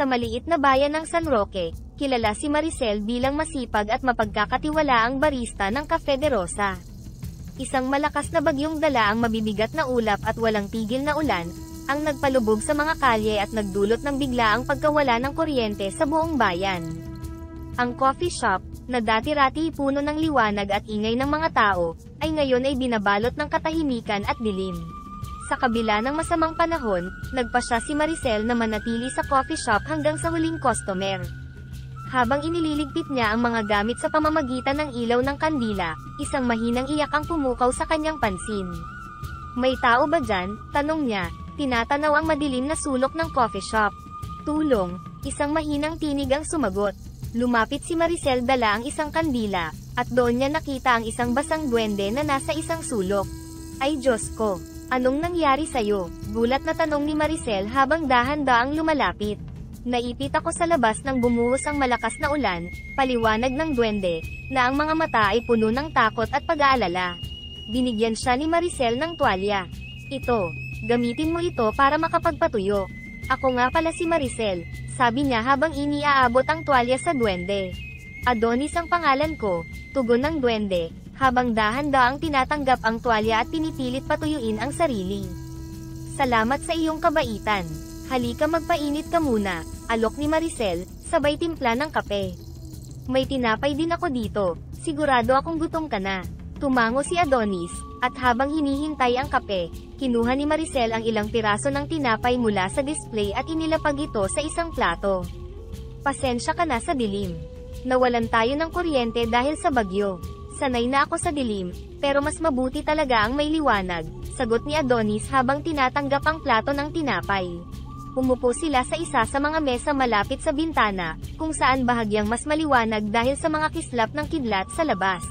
Sa maliit na bayan ng San Roque, kilala si Maricel bilang masipag at mapagkakatiwalaang barista ng Cafe de Rosa. Isang malakas na bagyong dala ang mabibigat na ulap at walang tigil na ulan, ang nagpalubog sa mga kalye at nagdulot ng biglaang pagkawala ng kuryente sa buong bayan. Ang coffee shop, na dati-rati puno ng liwanag at ingay ng mga tao, ay ngayon ay binabalot ng katahimikan at dilim. Sa kabila ng masamang panahon, nagpasya si Maricel na manatili sa coffee shop hanggang sa huling customer. Habang inililigpit niya ang mga gamit sa pamamagitan ng ilaw ng kandila, isang mahinang iyak ang pumukaw sa kanyang pansin. "May tao ba dyan?" tanong niya, tinatanaw ang madilim na sulok ng coffee shop. "Tulong," isang mahinang tinig ang sumagot. Lumapit si Maricel dala ang isang kandila, at doon niya nakita ang isang basang duwende na nasa isang sulok. "Ay Diyos ko! Anong nangyari sa'yo?" gulat na tanong ni Maricel habang dahan-daang lumalapit. "Naipit ako sa labas nang bumuhos ang malakas na ulan," paliwanag ng duwende, na ang mga mata ay puno ng takot at pag-aalala. Binigyan siya ni Maricel ng tuwalya. "Ito, gamitin mo ito para makapagpatuyo." "Ako nga pala si Maricel," sabi niya habang iniaabot ang tuwalya sa duwende. "Adonis ang pangalan ko," tugon ng duwende, habang dahan-daang tinatanggap ang tuwalya at pinipilit patuyuin ang sarili. "Salamat sa iyong kabaitan. Halika magpainit ka muna," alok ni Maricel, sabay timpla ng kape. "May tinapay din ako dito, sigurado akong gutom ka na." Tumango si Adonis, at habang hinihintay ang kape, kinuha ni Maricel ang ilang piraso ng tinapay mula sa display at inilapag ito sa isang plato. "Pasensya ka na sa dilim. Nawalan tayo ng kuryente dahil sa bagyo. Sanay na ako sa dilim, pero mas mabuti talaga ang may liwanag," sagot ni Adonis habang tinatanggap ang plato ng tinapay. Umupo sila sa isa sa mga mesa malapit sa bintana, kung saan bahagyang mas maliwanag dahil sa mga kislap ng kidlat sa labas.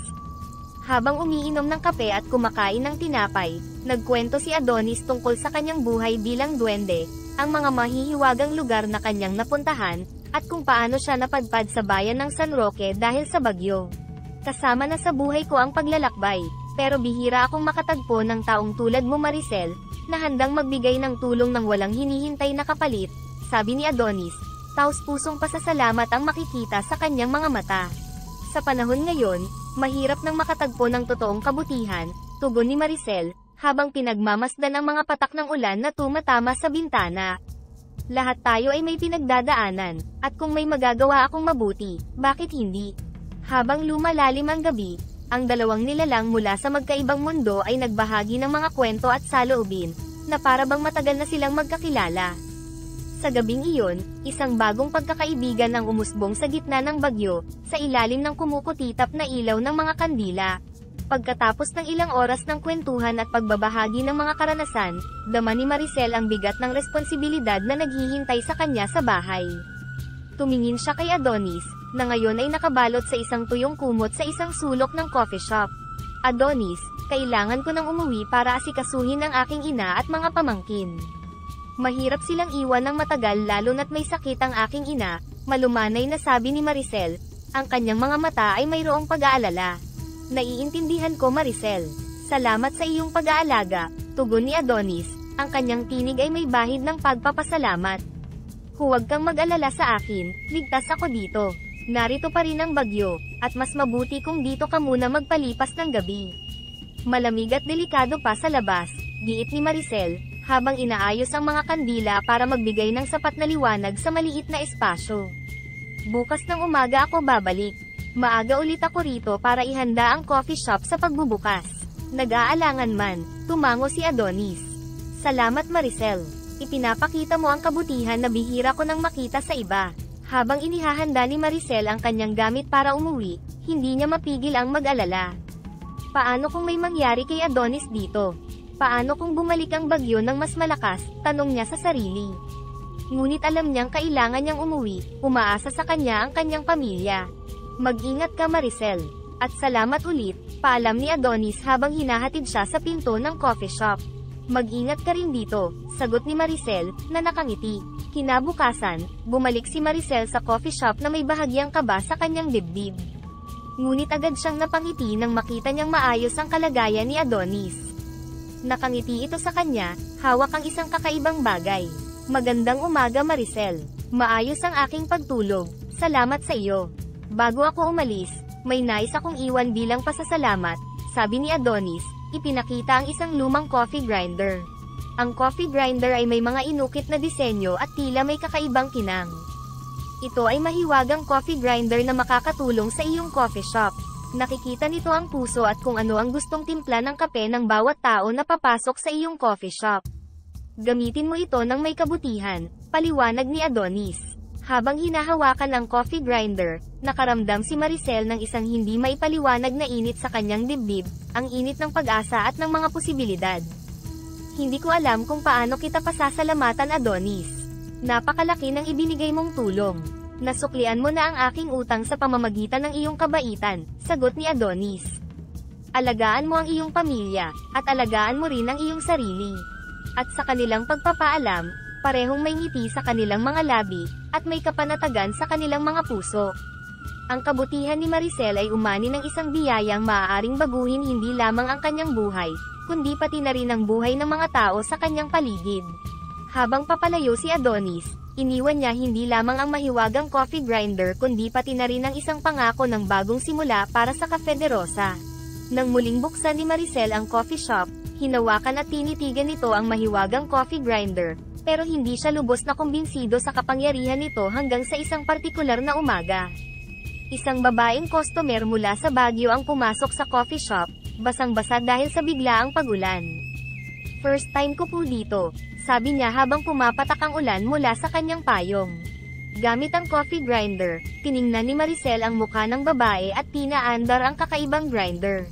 Habang umiinom ng kape at kumakain ng tinapay, nagkwento si Adonis tungkol sa kanyang buhay bilang duwende, ang mga mahihiwagang lugar na kanyang napuntahan, at kung paano siya napadpad sa bayan ng San Roque dahil sa bagyo. "Kasama na sa buhay ko ang paglalakbay, pero bihira akong makatagpo ng taong tulad mo Maricel, na handang magbigay ng tulong ng walang hinihintay na kapalit," sabi ni Adonis, taos-pusong pasasalamat ang makikita sa kanyang mga mata. "Sa panahon ngayon, mahirap nang makatagpo ng totoong kabutihan," tugon ni Maricel, habang pinagmamasdan ang mga patak ng ulan na tumatama sa bintana. "Lahat tayo ay may pinagdadaanan, at kung may magagawa akong mabuti, bakit hindi?" Habang lumalalim ang gabi, ang dalawang nilalang mula sa magkaibang mundo ay nagbahagi ng mga kwento at saloobin, na para bang matagal na silang magkakilala. Sa gabing iyon, isang bagong pagkakaibigan ang umusbong sa gitna ng bagyo, sa ilalim ng kumukutitap na ilaw ng mga kandila. Pagkatapos ng ilang oras ng kwentuhan at pagbabahagi ng mga karanasan, dama ni Maricel ang bigat ng responsibilidad na naghihintay sa kanya sa bahay. Tumingin siya kay Adonis, na ngayon ay nakabalot sa isang tuyong kumot sa isang sulok ng coffee shop. "Adonis, kailangan ko nang umuwi para asikasuhin ang aking ina at mga pamangkin. Mahirap silang iwan ng matagal lalo na't may sakit ang aking ina," malumanay na sabi ni Maricel. Ang kanyang mga mata ay mayroong pag-aalala. "Naiintindihan ko Maricel. Salamat sa iyong pag-aalaga," tugon ni Adonis, ang kanyang tinig ay may bahid ng pagpapasalamat. "Huwag kang mag-alala sa akin, ligtas ako dito. Narito pa rin ang bagyo, at mas mabuti kung dito ka muna magpalipas ng gabi. Malamig at delikado pa sa labas," giit ni Maricel, habang inaayos ang mga kandila para magbigay ng sapat na liwanag sa maliit na espasyo. "Bukas ng umaga ako babalik. Maaga ulit ako rito para ihanda ang coffee shop sa pagbubukas." "Nag-aalangan man," tumango si Adonis. "Salamat Maricel. Ipinapakita mo ang kabutihan na bihira ko nang makita sa iba." Habang inihahanda ni Maricel ang kanyang gamit para umuwi, hindi niya mapigil ang mag-alala. Paano kung may mangyari kay Adonis dito? Paano kung bumalik ang bagyo ng mas malakas, tanong niya sa sarili. Ngunit alam niyang kailangan niyang umuwi, umaasa sa kanya ang kanyang pamilya. "Mag-ingat ka Maricel. At salamat ulit," paalam ni Adonis habang hinahatid siya sa pinto ng coffee shop. "Mag-ingat ka rin dito," sagot ni Maricel, na nakangiti. Kinabukasan, bumalik si Maricel sa coffee shop na may bahagyang kaba sa kanyang dibdib. Ngunit agad siyang napangiti nang makita niyang maayos ang kalagayan ni Adonis. Nakangiti ito sa kanya, hawak ang isang kakaibang bagay. "Magandang umaga Maricel. Maayos ang aking pagtulog, salamat sa iyo. Bago ako umalis, may nais akong iwan bilang pasasalamat, sabi ni Adonis, ipinakita ang isang lumang coffee grinder. Ang coffee grinder ay may mga inukit na disenyo at tila may kakaibang kinang. Ito ay mahiwagang coffee grinder na makakatulong sa iyong coffee shop. Nakikita nito ang puso at kung ano ang gustong timpla ng kape ng bawat tao na papasok sa iyong coffee shop. Gamitin mo ito ng may kabutihan, paliwanag ni Adonis. Habang hinahawakan ang coffee grinder, nakaramdam si Maricel ng isang hindi maipaliwanag na init sa kanyang dibdib, ang init ng pag-asa at ng mga posibilidad. Hindi ko alam kung paano kita pasasalamatan, Adonis. Napakalaki ng ibinigay mong tulong. Nasuklian mo na ang aking utang sa pamamagitan ng iyong kabaitan, sagot ni Adonis. Alagaan mo ang iyong pamilya, at alagaan mo rin ang iyong sarili. At sa kanilang pagpapaalam, parehong may ngiti sa kanilang mga labi, at may kapanatagan sa kanilang mga puso. Ang kabutihan ni Maricel ay umani ng isang biyayang maaaring baguhin hindi lamang ang kanyang buhay, kundi pati na rin ang buhay ng mga tao sa kanyang paligid. Habang papalayo si Adonis, iniwan niya hindi lamang ang mahiwagang coffee grinder kundi pati na rin ang isang pangako ng bagong simula para sa Cafe de Rosa. Nang muling buksan ni Maricel ang coffee shop, hinawakan at tinitigan nito ang mahiwagang coffee grinder, pero hindi siya lubos na kumbinsido sa kapangyarihan nito hanggang sa isang partikular na umaga. Isang babaeng customer mula sa Baguio ang pumasok sa coffee shop, basang-basa dahil sa biglaang pag-ulan. "First time ko po dito," sabi niya habang pumapatak ang ulan mula sa kanyang payong. Gamit ang coffee grinder, tiningnan ni Maricel ang mukha ng babae at pinaandar ang kakaibang grinder.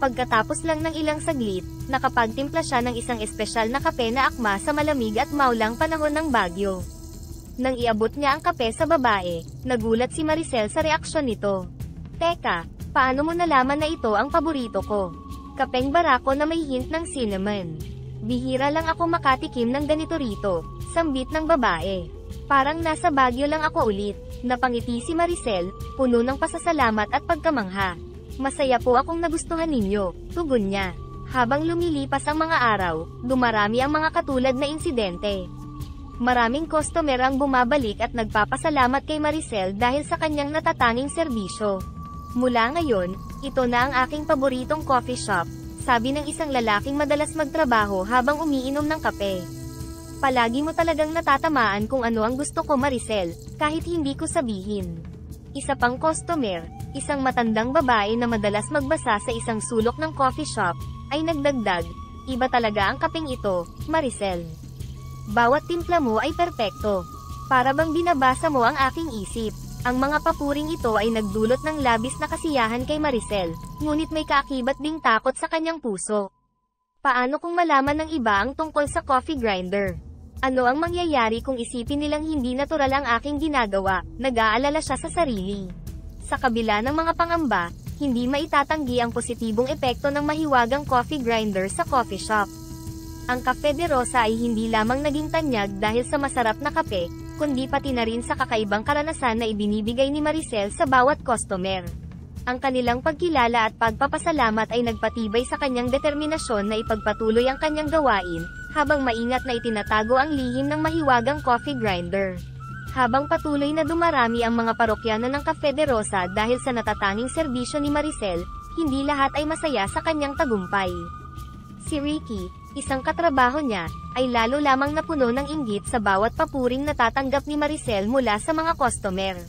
Pagkatapos lang ng ilang saglit, nakapagtimpla siya ng isang espesyal na kape na akma sa malamig at maulang panahon ng Baguio. Nang iabot niya ang kape sa babae, nagulat si Maricel sa reaksyon nito. "Teka, paano mo nalaman na ito ang paborito ko? Kapeng barako na may hint ng cinnamon. Bihira lang ako makatikim ng ganito rito," sambit ng babae. "Parang nasa Baguio lang ako ulit." Napangiti si Maricel, puno ng pasasalamat at pagkamangha. "Masaya po akong nagustuhan ninyo," tugon niya. Habang lumilipas ang mga araw, dumarami ang mga katulad na insidente. Maraming customer ang bumabalik at nagpapasalamat kay Maricel dahil sa kanyang natatanging serbisyo. "Mula ngayon, ito na ang aking paboritong coffee shop," sabi ng isang lalaking madalas magtrabaho habang umiinom ng kape. "Palagi mo talagang natatamaan kung ano ang gusto ko, Maricel, kahit hindi ko sabihin." Isa pang customer, isang matandang babae na madalas magbasa sa isang sulok ng coffee shop, ay nagdagdag, "Iba talaga ang kapeng ito, Maricel. Bawat timpla mo ay perpekto. Para bang binabasa mo ang aking isip." Ang mga papuring ito ay nagdulot ng labis na kasiyahan kay Maricel, ngunit may kaakibat ding takot sa kanyang puso. Paano kung malaman ng iba ang tungkol sa coffee grinder? Ano ang mangyayari kung isipin nilang hindi natural ang aking ginagawa? Nag-aalala siya sa sarili. Sa kabila ng mga pangamba, hindi maitatanggi ang positibong epekto ng mahiwagang coffee grinder sa coffee shop. Ang Cafe de Rosa ay hindi lamang naging tanyag dahil sa masarap na kape, kundi pati na rin sa kakaibang karanasan na ibinibigay ni Maricel sa bawat customer. Ang kanilang pagkilala at pagpapasalamat ay nagpatibay sa kanyang determinasyon na ipagpatuloy ang kanyang gawain, habang maingat na itinatago ang lihim ng mahiwagang coffee grinder. Habang patuloy na dumarami ang mga parokyano ng Cafe de Rosa dahil sa natatanging serbisyo ni Maricel, hindi lahat ay masaya sa kanyang tagumpay. Si Ricky, isang katrabaho niya, ay lalo lamang napuno ng inggit sa bawat papuring natatanggap ni Maricel mula sa mga customer.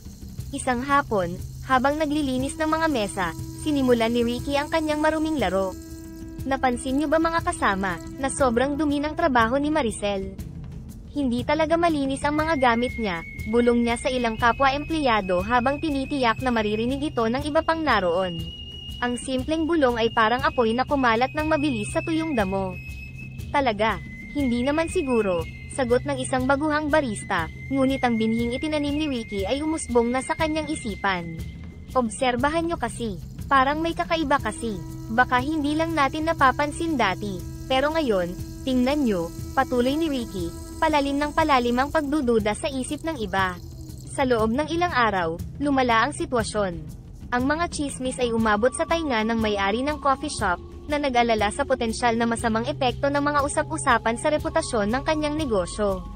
Isang hapon, habang naglilinis ng mga mesa, sinimulan ni Ricky ang kanyang maruming laro. Napansin niyo ba mga kasama, na sobrang dumi ng trabaho ni Maricel? Hindi talaga malinis ang mga gamit niya, bulong niya sa ilang kapwa-empleyado habang tinitiyak na maririnig ito ng iba pang naroon. Ang simpleng bulong ay parang apoy na kumalat ng mabilis sa tuyong damo. "Talaga, hindi naman siguro," sagot ng isang baguhang barista, ngunit ang binhing itinanim ni Ricky ay umusbong na sa kanyang isipan. "Obserbahan nyo kasi, parang may kakaiba kasi, baka hindi lang natin napapansin dati, pero ngayon, tingnan nyo," patuloy ni Ricky, palalim ng palalim ang pagdududa sa isip ng iba. Sa loob ng ilang araw, lumala ang sitwasyon. Ang mga chismis ay umabot sa tainga ng may-ari ng coffee shop, na nag-alala sa potensyal na masamang epekto ng mga usap-usapan sa reputasyon ng kanyang negosyo.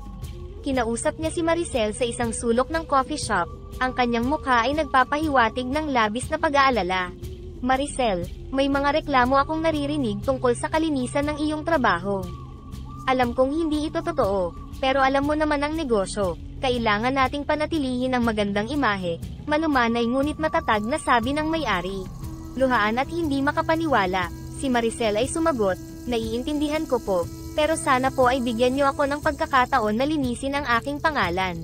Kinausap niya si Maricel sa isang sulok ng coffee shop. Ang kanyang mukha ay nagpapahiwatig ng labis na pag-aalala. Maricel, may mga reklamo akong naririnig tungkol sa kalinisan ng iyong trabaho. Alam kong hindi ito totoo, pero alam mo naman ang negosyo. Kailangan nating panatilihin ang magandang imahe, malumanay ngunit matatag na sabi ng may-ari. Luhaan at hindi makapaniwala, si Maricel ay sumagot, naiintindihan ko po, pero sana po ay bigyan niyo ako ng pagkakataon na linisin ang aking pangalan.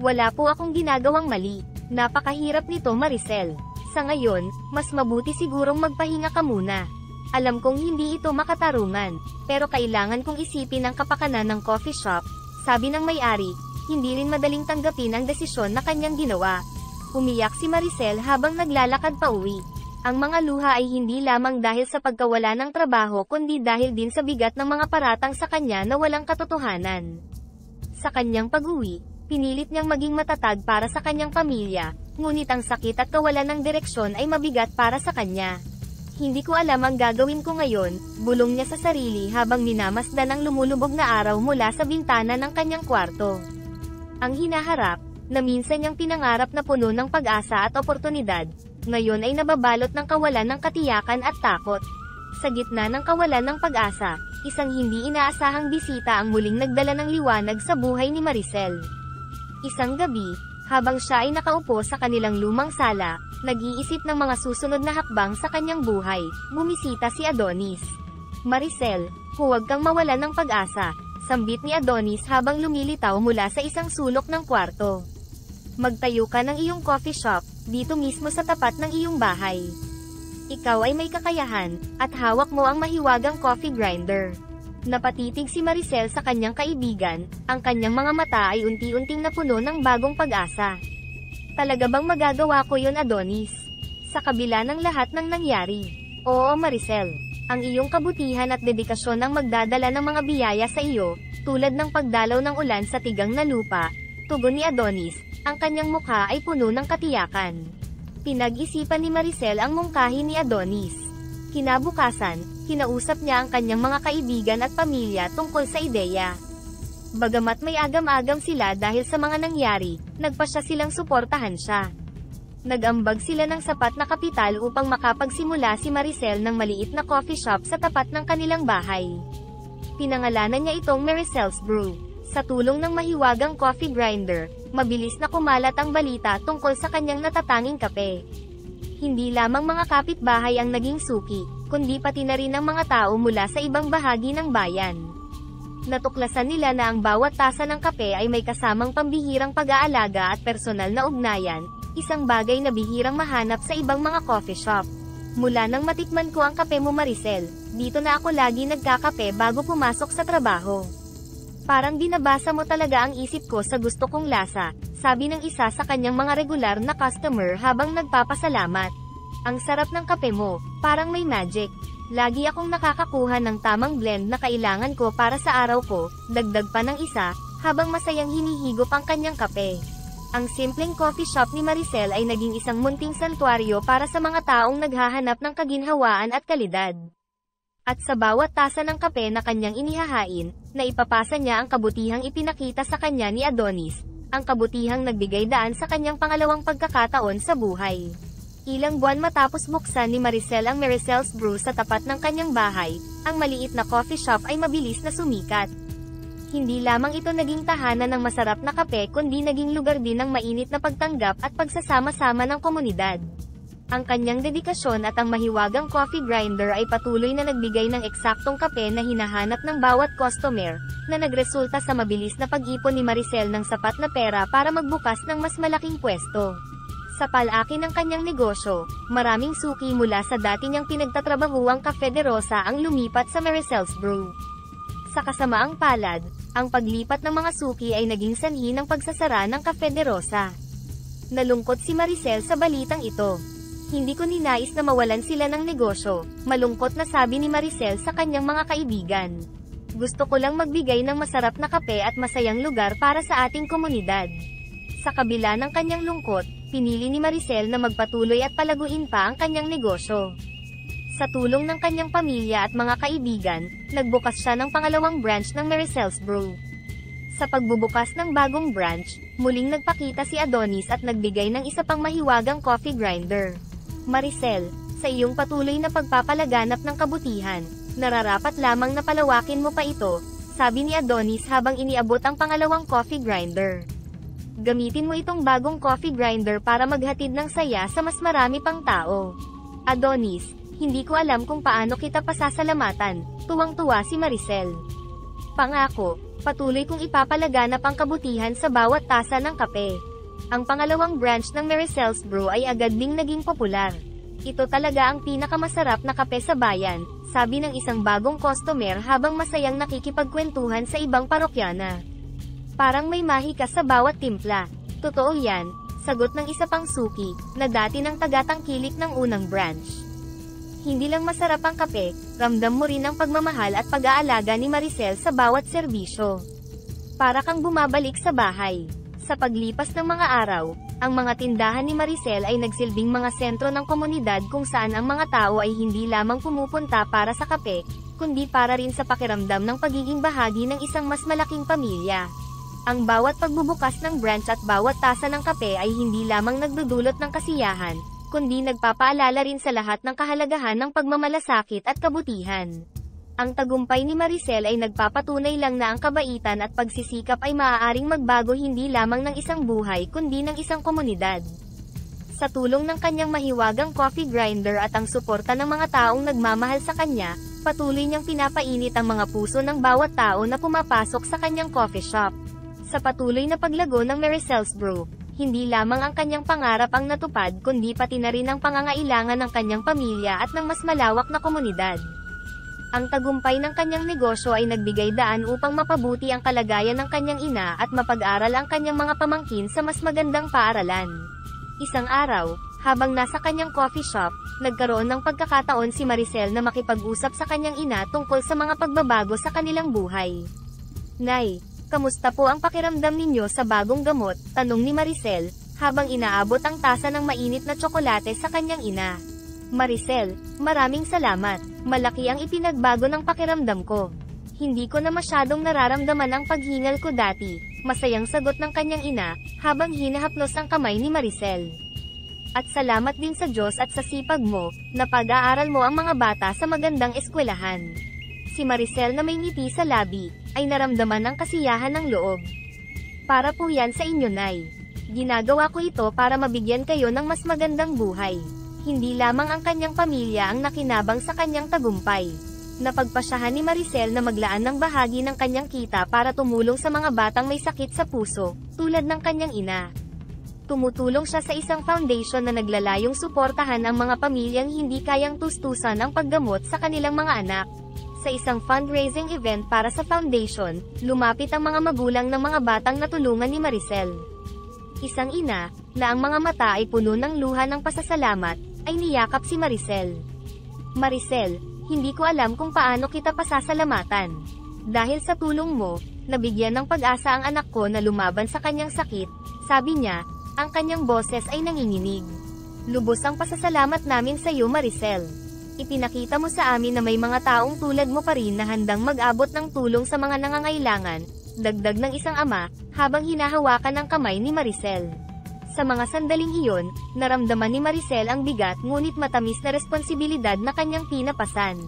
Wala po akong ginagawang mali. Napakahirap nito Maricel. Sa ngayon, mas mabuti sigurong magpahinga ka muna. Alam kong hindi ito makatarungan, pero kailangan kong isipin ang kapakanan ng coffee shop, sabi ng may-ari. Hindi rin madaling tanggapin ang desisyon na kanyang ginawa. Umiyak si Maricel habang naglalakad pa uwi. Ang mga luha ay hindi lamang dahil sa pagkawala ng trabaho kundi dahil din sa bigat ng mga paratang sa kanya na walang katotohanan. Sa kanyang pag-uwi, pinilit niyang maging matatag para sa kanyang pamilya, ngunit ang sakit at kawalan ng direksyon ay mabigat para sa kanya. Hindi ko alam ang gagawin ko ngayon, bulong niya sa sarili habang minamasdan ang lumulubog na araw mula sa bintana ng kanyang kwarto. Ang hinaharap, na minsan niyang pinangarap na puno ng pag-asa at oportunidad, ngayon ay nababalot ng kawalan ng katiyakan at takot. Sa gitna ng kawalan ng pag-asa, isang hindi inaasahang bisita ang muling nagdala ng liwanag sa buhay ni Maricel. Isang gabi, habang siya ay nakaupo sa kanilang lumang sala, nag-iisip ng mga susunod na hakbang sa kanyang buhay, bumisita si Adonis. Maricel, huwag kang mawalan ng pag-asa, sambit ni Adonis habang lumilitaw mula sa isang sulok ng kwarto. Magtayo ka ng iyong coffee shop, dito mismo sa tapat ng iyong bahay. Ikaw ay may kakayahan, at hawak mo ang mahiwagang coffee grinder. Napatitig si Maricel sa kanyang kaibigan, ang kanyang mga mata ay unti-unting napuno ng bagong pag-asa. Talaga bang magagawa ko yon Adonis? Sa kabila ng lahat ng nangyari. Oo Maricel. Ang iyong kabutihan at dedikasyon ang magdadala ng mga biyaya sa iyo, tulad ng pagdalaw ng ulan sa tigang na lupa, tugon ni Adonis, ang kanyang mukha ay puno ng katiyakan. Pinag-isipan ni Maricel ang mungkahi ni Adonis. Kinabukasan, kinausap niya ang kanyang mga kaibigan at pamilya tungkol sa ideya. Bagamat may agam-agam sila dahil sa mga nangyari, nagpasya silang suportahan siya. Nag-ambag sila ng sapat na kapital upang makapagsimula si Maricel ng maliit na coffee shop sa tapat ng kanilang bahay. Pinangalanan niya itong Maricel's Brew. Sa tulong ng mahiwagang coffee grinder, mabilis na kumalat ang balita tungkol sa kanyang natatanging kape. Hindi lamang mga kapitbahay ang naging suki, kundi pati na rin ang mga tao mula sa ibang bahagi ng bayan. Natuklasan nila na ang bawat tasa ng kape ay may kasamang pambihirang pag-aalaga at personal na ugnayan, isang bagay na bihirang mahanap sa ibang mga coffee shop. Mula nang matikman ko ang kape mo Maricel, dito na ako lagi nagkakape bago pumasok sa trabaho. Parang binabasa mo talaga ang isip ko sa gusto kong lasa, sabi ng isa sa kanyang mga regular na customer habang nagpapasalamat. Ang sarap ng kape mo, parang may magic. Lagi akong nakakakuha ng tamang blend na kailangan ko para sa araw ko, dagdag pa ng isa, habang masayang hinihigop ang kanyang kape. Ang simpleng coffee shop ni Maricel ay naging isang munting santuaryo para sa mga taong naghahanap ng kaginhawaan at kalidad. At sa bawat tasa ng kape na kanyang inihahain, na ipapasa niya ang kabutihang ipinakita sa kanya ni Adonis, ang kabutihang nagbigay daan sa kanyang pangalawang pagkakataon sa buhay. Ilang buwan matapos buksan ni Maricel ang Maricel's Brew sa tapat ng kanyang bahay, ang maliit na coffee shop ay mabilis na sumikat. Hindi lamang ito naging tahanan ng masarap na kape kundi naging lugar din ng mainit na pagtanggap at pagsasama-sama ng komunidad. Ang kanyang dedikasyon at ang mahiwagang coffee grinder ay patuloy na nagbigay ng eksaktong kape na hinahanap ng bawat customer, na nagresulta sa mabilis na pag-ipon ni Maricel ng sapat na pera para magbukas ng mas malaking pwesto. Sa palaki ng kanyang negosyo, maraming suki mula sa dati niyang pinagtatrabahuang Cafe de Rosa ang lumipat sa Maricel's Brew. Sa kasamaang palad, ang paglipat ng mga suki ay naging sanhi ng pagsasara ng Cafe de Rosa. Nalungkot si Maricel sa balitang ito. Hindi ko ninais na mawalan sila ng negosyo, malungkot na sabi ni Maricel sa kanyang mga kaibigan. Gusto ko lang magbigay ng masarap na kape at masayang lugar para sa ating komunidad. Sa kabila ng kanyang lungkot, pinili ni Maricel na magpatuloy at palaguin pa ang kanyang negosyo. Sa tulong ng kanyang pamilya at mga kaibigan, nagbukas siya ng pangalawang branch ng Maricel's Brew. Sa pagbubukas ng bagong branch, muling nagpakita si Adonis at nagbigay ng isa pang mahiwagang coffee grinder. Maricel, sa iyong patuloy na pagpapalaganap ng kabutihan, nararapat lamang na palawakin mo pa ito, sabi ni Adonis habang iniabot ang pangalawang coffee grinder. Gamitin mo itong bagong coffee grinder para maghatid ng saya sa mas marami pang tao. Adonis, hindi ko alam kung paano kita pasasalamatan, tuwang-tuwa si Maricel. Pangako, patuloy kong ipapalaganap ang kabutihan sa bawat tasa ng kape. Ang pangalawang branch ng Maricel's Brew ay agad ding naging popular. Ito talaga ang pinakamasarap na kape sa bayan, sabi ng isang bagong customer habang masayang nakikipagkwentuhan sa ibang parokyana. Parang may mahika sa bawat timpla. Totoo yan, sagot ng isa pang suki, na dati ng tagatangkilik ng unang branch. Hindi lang masarap ang kape, ramdam mo rin ang pagmamahal at pag-aalaga ni Maricel sa bawat serbisyo. Para kang bumabalik sa bahay. Sa paglipas ng mga araw, ang mga tindahan ni Maricel ay nagsilbing mga sentro ng komunidad kung saan ang mga tao ay hindi lamang pumupunta para sa kape, kundi para rin sa pakiramdam ng pagiging bahagi ng isang mas malaking pamilya. Ang bawat pagbubukas ng branch at bawat tasa ng kape ay hindi lamang nagdudulot ng kasiyahan, kundi nagpapaalala rin sa lahat ng kahalagahan ng pagmamalasakit at kabutihan. Ang tagumpay ni Maricel ay nagpapatunay lang na ang kabaitan at pagsisikap ay maaaring magbago hindi lamang ng isang buhay kundi ng isang komunidad. Sa tulong ng kanyang mahiwagang coffee grinder at ang suporta ng mga taong nagmamahal sa kanya, patuloy niyang pinapainit ang mga puso ng bawat tao na pumapasok sa kanyang coffee shop. Sa patuloy na paglago ng Maricel's Brew, hindi lamang ang kanyang pangarap ang natupad kundi pati na rin ang pangangailangan ng kanyang pamilya at ng mas malawak na komunidad. Ang tagumpay ng kanyang negosyo ay nagbigay daan upang mapabuti ang kalagayan ng kanyang ina at mapag-aral ang kanyang mga pamangkin sa mas magandang paaralan. Isang araw, habang nasa kanyang coffee shop, nagkaroon ng pagkakataon si Maricel na makipag-usap sa kanyang ina tungkol sa mga pagbabago sa kanilang buhay. Nay, kamusta po ang pakiramdam ninyo sa bagong gamot? Tanong ni Maricel, habang inaabot ang tasa ng mainit na tsokolate sa kanyang ina. Maricel, maraming salamat. Malaki ang ipinagbago ng pakiramdam ko. Hindi ko na masyadong nararamdaman ang paghingal ko dati, masayang sagot ng kanyang ina, habang hinahaplos ang kamay ni Maricel. At salamat din sa Diyos at sa sipag mo, na pag-aaral mo ang mga bata sa magandang eskwelahan. Si Maricel na may ngiti sa labi, ay naramdaman ng kasiyahan ng loob. Para po yan sa inyo, Nay. Ginagawa ko ito para mabigyan kayo ng mas magandang buhay. Hindi lamang ang kanyang pamilya ang nakinabang sa kanyang tagumpay. Napagpasyahan ni Maricel na maglaan ng bahagi ng kanyang kita para tumulong sa mga batang may sakit sa puso, tulad ng kanyang ina. Tumutulong siya sa isang foundation na naglalayong suportahan ang mga pamilyang hindi kayang tustusan ang paggamot sa kanilang mga anak. Sa isang fundraising event para sa foundation, lumapit ang mga magulang ng mga batang natulungan ni Maricel. Isang ina, na ang mga mata ay puno ng luha ng pasasalamat, ay niyakap si Maricel. Maricel, hindi ko alam kung paano kita pasasalamatan. Dahil sa tulong mo, nabigyan ng pag-asa ang anak ko na lumaban sa kanyang sakit, sabi niya, ang kanyang boses ay nanginginig. Lubos ang pasasalamat namin sa iyo, Maricel. Ipinakita mo sa amin na may mga taong tulad mo pa rin na handang mag-abot ng tulong sa mga nangangailangan, dagdag ng isang ama, habang hinahawakan ang kamay ni Maricel. Sa mga sandaling iyon, naramdaman ni Maricel ang bigat ngunit matamis na responsibilidad na kanyang pinapasan.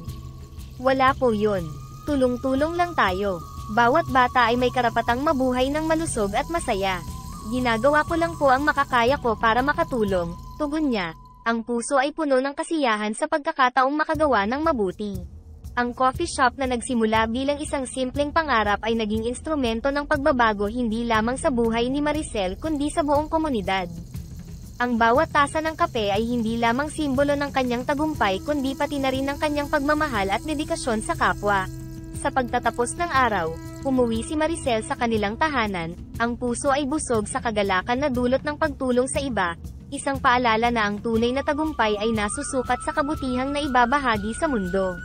Wala po yun. Tulong-tulong lang tayo. Bawat bata ay may karapatang mabuhay ng malusog at masaya. Ginagawa ko lang po ang makakaya ko para makatulong, tugon niya. Ang puso ay puno ng kasiyahan sa pagkakataong makagawa ng mabuti. Ang coffee shop na nagsimula bilang isang simpleng pangarap ay naging instrumento ng pagbabago hindi lamang sa buhay ni Maricel kundi sa buong komunidad. Ang bawat tasa ng kape ay hindi lamang simbolo ng kanyang tagumpay kundi pati na rin ng kanyang pagmamahal at dedikasyon sa kapwa. Sa pagtatapos ng araw, umuwi si Maricel sa kanilang tahanan, ang puso ay busog sa kagalakan na dulot ng pagtulong sa iba, isang paalala na ang tunay na tagumpay ay nasusukat sa kabutihang na ibabahagi sa mundo.